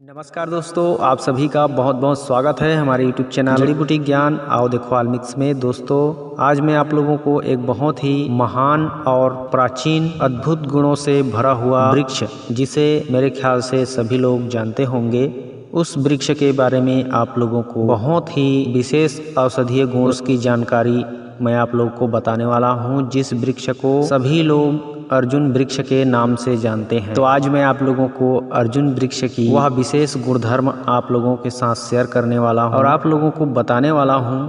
नमस्कार दोस्तों, आप सभी का बहुत बहुत स्वागत है हमारे यूट्यूब चैनल जड़ी बूटी ज्ञान आओ देखो आल्मिक्स में। दोस्तों, आज मैं आप लोगों को एक बहुत ही महान और प्राचीन अद्भुत गुणों से भरा हुआ वृक्ष, जिसे मेरे ख्याल से सभी लोग जानते होंगे, उस वृक्ष के बारे में आप लोगों को बहुत ही विशेष औषधीय गुण की जानकारी मैं आप लोगों को बताने वाला हूं, जिस वृक्ष को सभी लोग अर्जुन वृक्ष के नाम से जानते हैं। तो आज मैं आप लोगों को अर्जुन वृक्ष की वह विशेष गुणधर्म आप लोगों के साथ शेयर करने वाला हूं और आप लोगों को बताने वाला हूं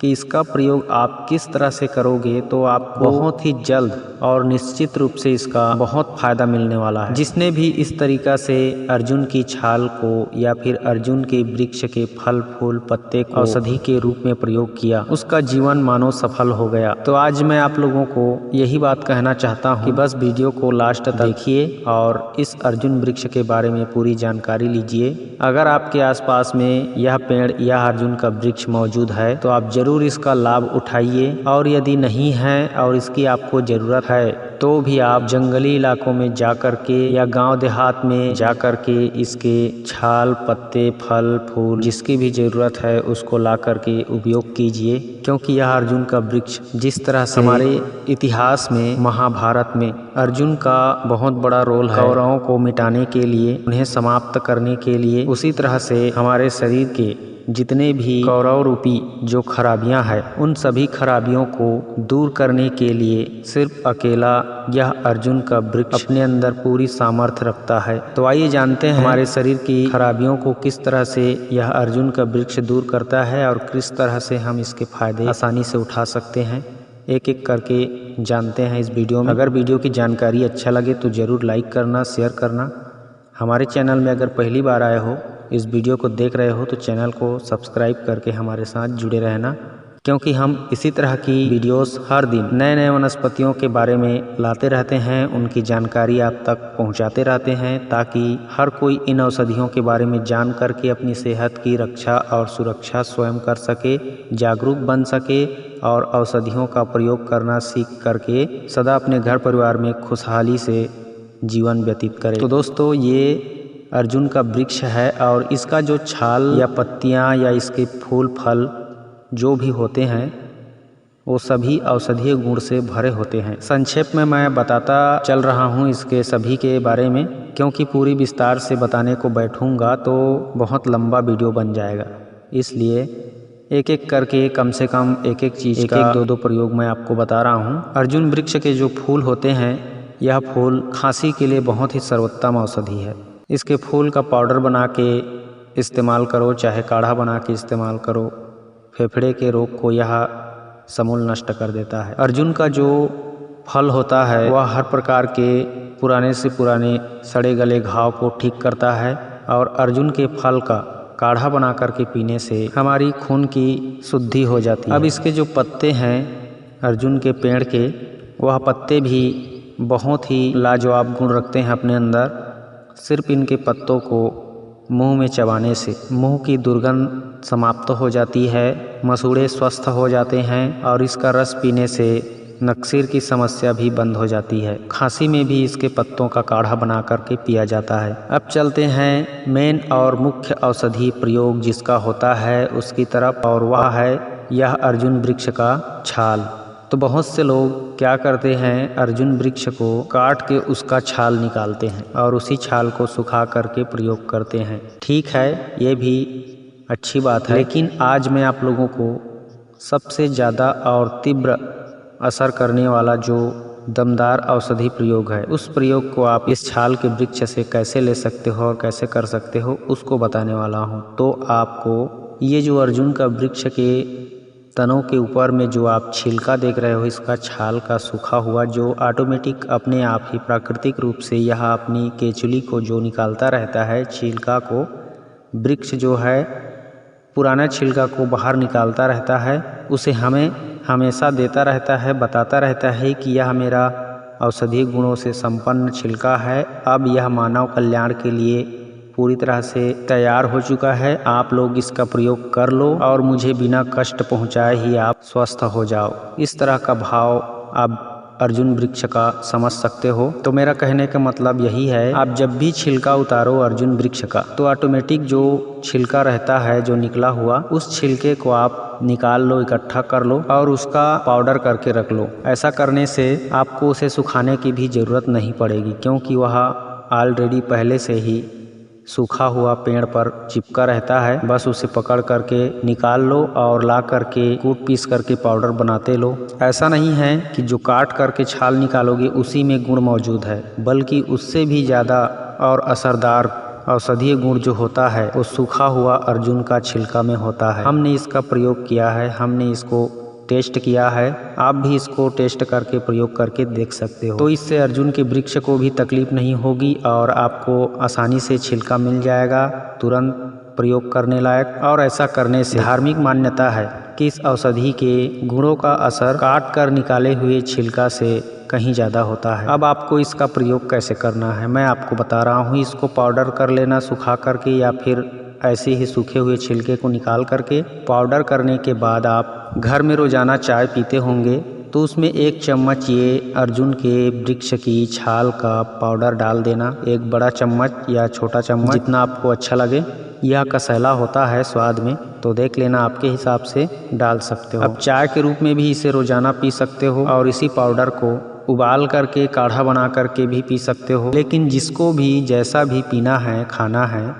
कि इसका प्रयोग आप किस तरह से करोगे तो आपको बहुत ही जल्द और निश्चित रूप से इसका बहुत फायदा मिलने वाला है। जिसने भी इस तरीका से अर्जुन की छाल को या फिर अर्जुन के वृक्ष के फल फूल पत्ते को औषधि के रूप में प्रयोग किया, उसका जीवन मानो सफल हो गया। तो आज मैं आप लोगों को यही बात कहना चाहता हूँ कि बस वीडियो को लास्ट तक देखिए और इस अर्जुन वृक्ष के बारे में पूरी जानकारी लीजिए। अगर आपके आसपास में यह पेड़ या अर्जुन का वृक्ष मौजूद है तो आप जरूर इसका लाभ उठाइए, और यदि नहीं है और इसकी आपको जरूरत है तो भी आप जंगली इलाकों में जा कर के या गांव देहात में जा कर के इसके छाल पत्ते फल फूल जिसकी भी जरूरत है उसको ला कर के उपयोग कीजिए। क्योंकि यह अर्जुन का वृक्ष जिस तरह से हमारे इतिहास में महाभारत में अर्जुन का बहुत बड़ा रोल है कौरवों को मिटाने के लिए, उन्हें समाप्त करने के लिए, उसी तरह से हमारे शरीर के जितने भी कौरव रूपी जो खराबियां हैं उन सभी खराबियों को दूर करने के लिए सिर्फ अकेला यह अर्जुन का वृक्ष अपने अंदर पूरी सामर्थ्य रखता है। तो आइए जानते हैं हमारे शरीर की खराबियों को किस तरह से यह अर्जुन का वृक्ष दूर करता है और किस तरह से हम इसके फायदे आसानी से उठा सकते हैं। एक एक करके जानते हैं इस वीडियो में। अगर वीडियो की जानकारी अच्छा लगे तो ज़रूर लाइक करना, शेयर करना। हमारे चैनल में अगर पहली बार आए हो, इस वीडियो को देख रहे हो तो चैनल को सब्सक्राइब करके हमारे साथ जुड़े रहना, क्योंकि हम इसी तरह की वीडियोस हर दिन नए नए वनस्पतियों के बारे में लाते रहते हैं, उनकी जानकारी आप तक पहुंचाते रहते हैं, ताकि हर कोई इन औषधियों के बारे में जान करके अपनी सेहत की रक्षा और सुरक्षा स्वयं कर सके, जागरूक बन सके और औषधियों का प्रयोग करना सीख करके सदा अपने घर परिवार में खुशहाली से जीवन व्यतीत करे। तो दोस्तों, ये अर्जुन का वृक्ष है और इसका जो छाल या पत्तियां या इसके फूल फल जो भी होते हैं वो सभी औषधीय गुण से भरे होते हैं। संक्षेप में मैं बताता चल रहा हूँ इसके सभी के बारे में, क्योंकि पूरी विस्तार से बताने को बैठूंगा तो बहुत लंबा वीडियो बन जाएगा। इसलिए एक एक करके कम से कम एक एक चीज़ का दो प्रयोग मैं आपको बता रहा हूँ। अर्जुन वृक्ष के जो फूल होते हैं, यह फूल खांसी के लिए बहुत ही सर्वोत्तम औषधि है। इसके फूल का पाउडर बना के इस्तेमाल करो, चाहे काढ़ा बना के इस्तेमाल करो, फेफड़े के रोग को यह समूल नष्ट कर देता है। अर्जुन का जो फल होता है वह हर प्रकार के पुराने से पुराने सड़े गले घाव को ठीक करता है, और अर्जुन के फल का काढ़ा बना करके पीने से हमारी खून की शुद्धि हो जाती है। अब इसके जो पत्ते हैं अर्जुन के पेड़ के, वह पत्ते भी बहुत ही लाजवाब गुण रखते हैं अपने अंदर। सिर्फ इनके पत्तों को मुंह में चबाने से मुंह की दुर्गंध समाप्त हो जाती है, मसूड़े स्वस्थ हो जाते हैं, और इसका रस पीने से नक्सीर की समस्या भी बंद हो जाती है। खांसी में भी इसके पत्तों का काढ़ा बना करके पिया जाता है। अब चलते हैं मेन और मुख्य औषधि प्रयोग जिसका होता है उसकी तरफ, और वह है यह अर्जुन वृक्ष का छाल। तो बहुत से लोग क्या करते हैं, अर्जुन वृक्ष को काट के उसका छाल निकालते हैं और उसी छाल को सुखा करके प्रयोग करते हैं। ठीक है, ये भी अच्छी बात है, लेकिन आज मैं आप लोगों को सबसे ज़्यादा और तीव्र असर करने वाला जो दमदार औषधि प्रयोग है, उस प्रयोग को आप इस छाल के वृक्ष से कैसे ले सकते हो और कैसे कर सकते हो उसको बताने वाला हूँ। तो आपको ये जो अर्जुन का वृक्ष के तनों के ऊपर में जो आप छिलका देख रहे हो, इसका छाल का सूखा हुआ जो ऑटोमेटिक अपने आप ही प्राकृतिक रूप से यह अपनी केचुली को जो निकालता रहता है, छिलका को वृक्ष जो है पुराना छिलका को बाहर निकालता रहता है, उसे हमें हमेशा देता रहता है, बताता रहता है कि यह मेरा औषधीय गुणों से संपन्न छिलका है, अब यह मानव कल्याण के लिए पूरी तरह से तैयार हो चुका है, आप लोग इसका प्रयोग कर लो और मुझे बिना कष्ट पहुंचाए ही आप स्वस्थ हो जाओ। इस तरह का भाव आप अर्जुन वृक्ष का समझ सकते हो। तो मेरा कहने का मतलब यही है, आप जब भी छिलका उतारो अर्जुन वृक्ष का, तो ऑटोमेटिक जो छिलका रहता है जो निकला हुआ, उस छिलके को आप निकाल लो, इकट्ठा कर लो और उसका पाउडर करके रख लो। ऐसा करने से आपको उसे सुखाने की भी ज़रूरत नहीं पड़ेगी, क्योंकि वह ऑलरेडी पहले से ही सूखा हुआ पेड़ पर चिपका रहता है। बस उसे पकड़ करके निकाल लो और ला करके कूट पीस करके पाउडर बनाते लो। ऐसा नहीं है कि जो काट करके छाल निकालोगे उसी में गुण मौजूद है, बल्कि उससे भी ज़्यादा और असरदार औषधीय गुण जो होता है वो सूखा हुआ अर्जुन का छिलका में होता है। हमने इसका प्रयोग किया है, हमने इसको टेस्ट किया है, आप भी इसको टेस्ट करके प्रयोग करके देख सकते हो। तो इससे अर्जुन के वृक्ष को भी तकलीफ नहीं होगी और आपको आसानी से छिलका मिल जाएगा तुरंत प्रयोग करने लायक। और ऐसा करने से धार्मिक मान्यता है कि इस औषधि के गुणों का असर काट कर निकाले हुए छिलका से कहीं ज़्यादा होता है। अब आपको इसका प्रयोग कैसे करना है मैं आपको बता रहा हूँ। इसको पाउडर कर लेना सुखा करके, या फिर ऐसे ही सूखे हुए छिलके को निकाल करके पाउडर करने के बाद आप घर में रोज़ाना चाय पीते होंगे, तो उसमें 1 चम्मच ये अर्जुन के वृक्ष की छाल का पाउडर डाल देना। एक बड़ा चम्मच या छोटा चम्मच जितना आपको अच्छा लगे। यह कसैला होता है स्वाद में, तो देख लेना, आपके हिसाब से डाल सकते हो। अब चाय के रूप में भी इसे रोज़ाना पी सकते हो और इसी पाउडर को उबाल करके काढ़ा बना करके भी पी सकते हो। लेकिन जिसको भी जैसा भी पीना है, खाना है,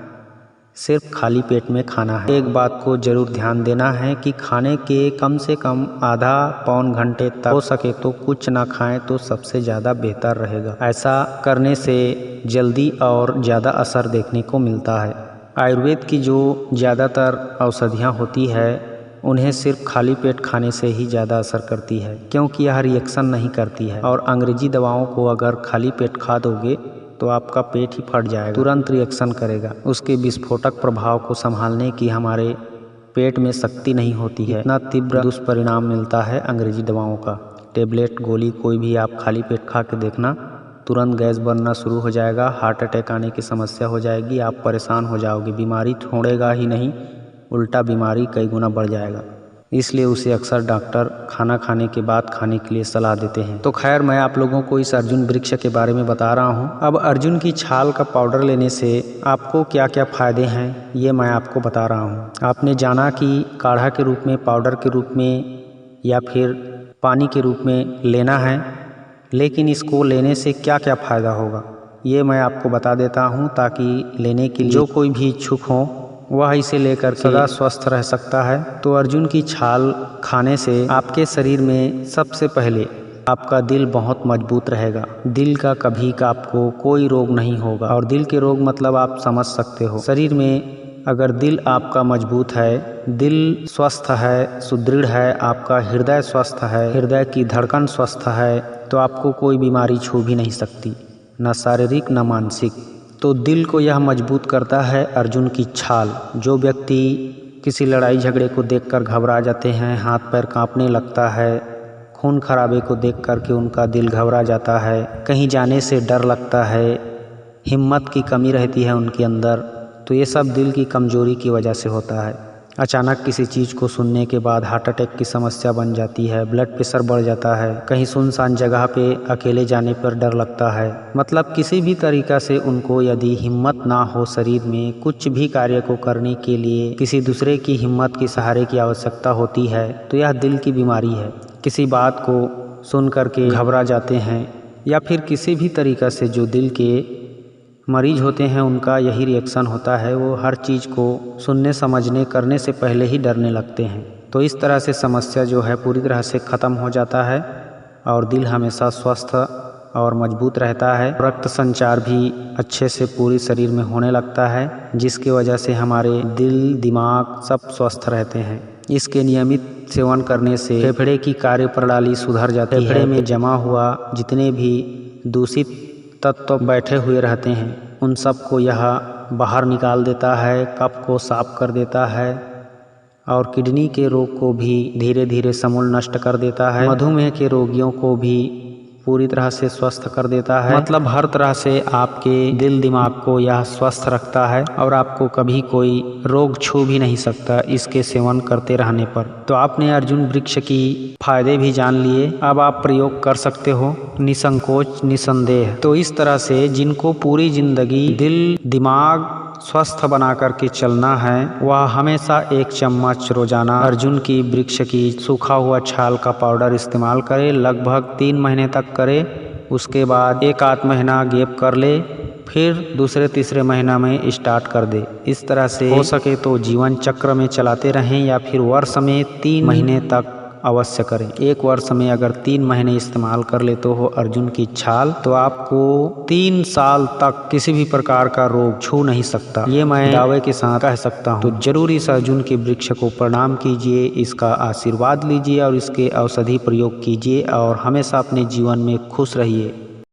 सिर्फ खाली पेट में खाना है। एक बात को जरूर ध्यान देना है कि खाने के कम से कम आधा पौन घंटे तक हो सके तो कुछ ना खाएं तो सबसे ज़्यादा बेहतर रहेगा। ऐसा करने से जल्दी और ज़्यादा असर देखने को मिलता है। आयुर्वेद की जो ज़्यादातर औषधियाँ होती है उन्हें सिर्फ खाली पेट खाने से ही ज़्यादा असर करती है, क्योंकि यह रिएक्शन नहीं करती है। और अंग्रेजी दवाओं को अगर खाली पेट खा दोगे तो आपका पेट ही फट जाएगा, तुरंत रिएक्शन करेगा। उसके विस्फोटक प्रभाव को संभालने की हमारे पेट में शक्ति नहीं होती है। इतना तीव्र दुष्परिणाम मिलता है अंग्रेजी दवाओं का। टेबलेट गोली कोई भी आप खाली पेट खा के देखना, तुरंत गैस बनना शुरू हो जाएगा, हार्ट अटैक आने की समस्या हो जाएगी, आप परेशान हो जाओगे। बीमारी छोड़ेगा ही नहीं, उल्टा बीमारी कई गुना बढ़ जाएगा। इसलिए उसे अक्सर डॉक्टर खाना खाने के बाद खाने के लिए सलाह देते हैं। तो खैर, मैं आप लोगों को इस अर्जुन वृक्ष के बारे में बता रहा हूँ। अब अर्जुन की छाल का पाउडर लेने से आपको क्या क्या फ़ायदे हैं ये मैं आपको बता रहा हूँ। आपने जाना कि काढ़ा के रूप में, पाउडर के रूप में या फिर पानी के रूप में लेना है, लेकिन इसको लेने से क्या क्या फ़ायदा होगा ये मैं आपको बता देता हूँ, ताकि लेने के लिए जो कोई भी इच्छुक हो वह इसे लेकर सदा स्वस्थ रह सकता है। तो अर्जुन की छाल खाने से आपके शरीर में सबसे पहले आपका दिल बहुत मजबूत रहेगा। दिल का कभी का आपको कोई रोग नहीं होगा। और दिल के रोग मतलब आप समझ सकते हो, शरीर में अगर दिल आपका मजबूत है, दिल स्वस्थ है, सुदृढ़ है, आपका हृदय स्वस्थ है, हृदय की धड़कन स्वस्थ है, तो आपको कोई बीमारी छू भी नहीं सकती, न शारीरिक न मानसिक। तो दिल को यह मजबूत करता है अर्जुन की छाल। जो व्यक्ति किसी लड़ाई झगड़े को देखकर घबरा जाते हैं, हाथ पैर कांपने लगता है, खून खराबे को देख कर के उनका दिल घबरा जाता है, कहीं जाने से डर लगता है, हिम्मत की कमी रहती है उनके अंदर, तो ये सब दिल की कमजोरी की वजह से होता है। अचानक किसी चीज़ को सुनने के बाद हार्ट अटैक की समस्या बन जाती है, ब्लड प्रेशर बढ़ जाता है, कहीं सुनसान जगह पे अकेले जाने पर डर लगता है। मतलब किसी भी तरीक़ा से उनको यदि हिम्मत ना हो शरीर में कुछ भी कार्य को करने के लिए, किसी दूसरे की हिम्मत के सहारे की आवश्यकता होती है, तो यह दिल की बीमारी है। किसी बात को सुन करके घबरा जाते हैं, या फिर किसी भी तरीक़ा से जो दिल के मरीज होते हैं उनका यही रिएक्शन होता है, वो हर चीज़ को सुनने समझने करने से पहले ही डरने लगते हैं। तो इस तरह से समस्या जो है पूरी तरह से ख़त्म हो जाता है और दिल हमेशा स्वस्थ और मजबूत रहता है। रक्त संचार भी अच्छे से पूरी शरीर में होने लगता है, जिसकी वजह से हमारे दिल दिमाग सब स्वस्थ रहते हैं। इसके नियमित सेवन करने से फेफड़े की कार्यप्रणाली सुधर जाती है। फेफड़े में जमा हुआ जितने भी दूषित तत्व बैठे हुए रहते हैं उन सब को यह बाहर निकाल देता है, कफ को साफ कर देता है और किडनी के रोग को भी धीरे धीरे समूल नष्ट कर देता है। मधुमेह के रोगियों को भी पूरी तरह से स्वस्थ कर देता है। मतलब हर तरह से आपके दिल दिमाग को यह स्वस्थ रखता है और आपको कभी कोई रोग छू भी नहीं सकता इसके सेवन करते रहने पर। तो आपने अर्जुन वृक्ष की फायदे भी जान लिए, अब आप प्रयोग कर सकते हो निसंकोच निसंदेह। तो इस तरह से जिनको पूरी जिंदगी दिल दिमाग स्वस्थ बना करके चलना है वह हमेशा 1 चम्मच रोजाना अर्जुन की वृक्ष की सूखा हुआ छाल का पाउडर इस्तेमाल करे, लगभग 3 महीने तक करे। उसके बाद 1 आध महीना गैप कर ले, फिर दूसरे तीसरे महीना में स्टार्ट कर दे। इस तरह से हो सके तो जीवन चक्र में चलाते रहें या फिर वर्ष में 3 महीने तक अवश्य करें। 1 वर्ष में अगर 3 महीने इस्तेमाल कर लेते हो अर्जुन की छाल तो आपको 3 साल तक किसी भी प्रकार का रोग छू नहीं सकता, ये मैं दावे के साथ कह सकता हूँ। तो जरूर इस अर्जुन के वृक्ष को प्रणाम कीजिए, इसका आशीर्वाद लीजिए और इसके औषधि प्रयोग कीजिए और हमेशा अपने जीवन में खुश रहिए।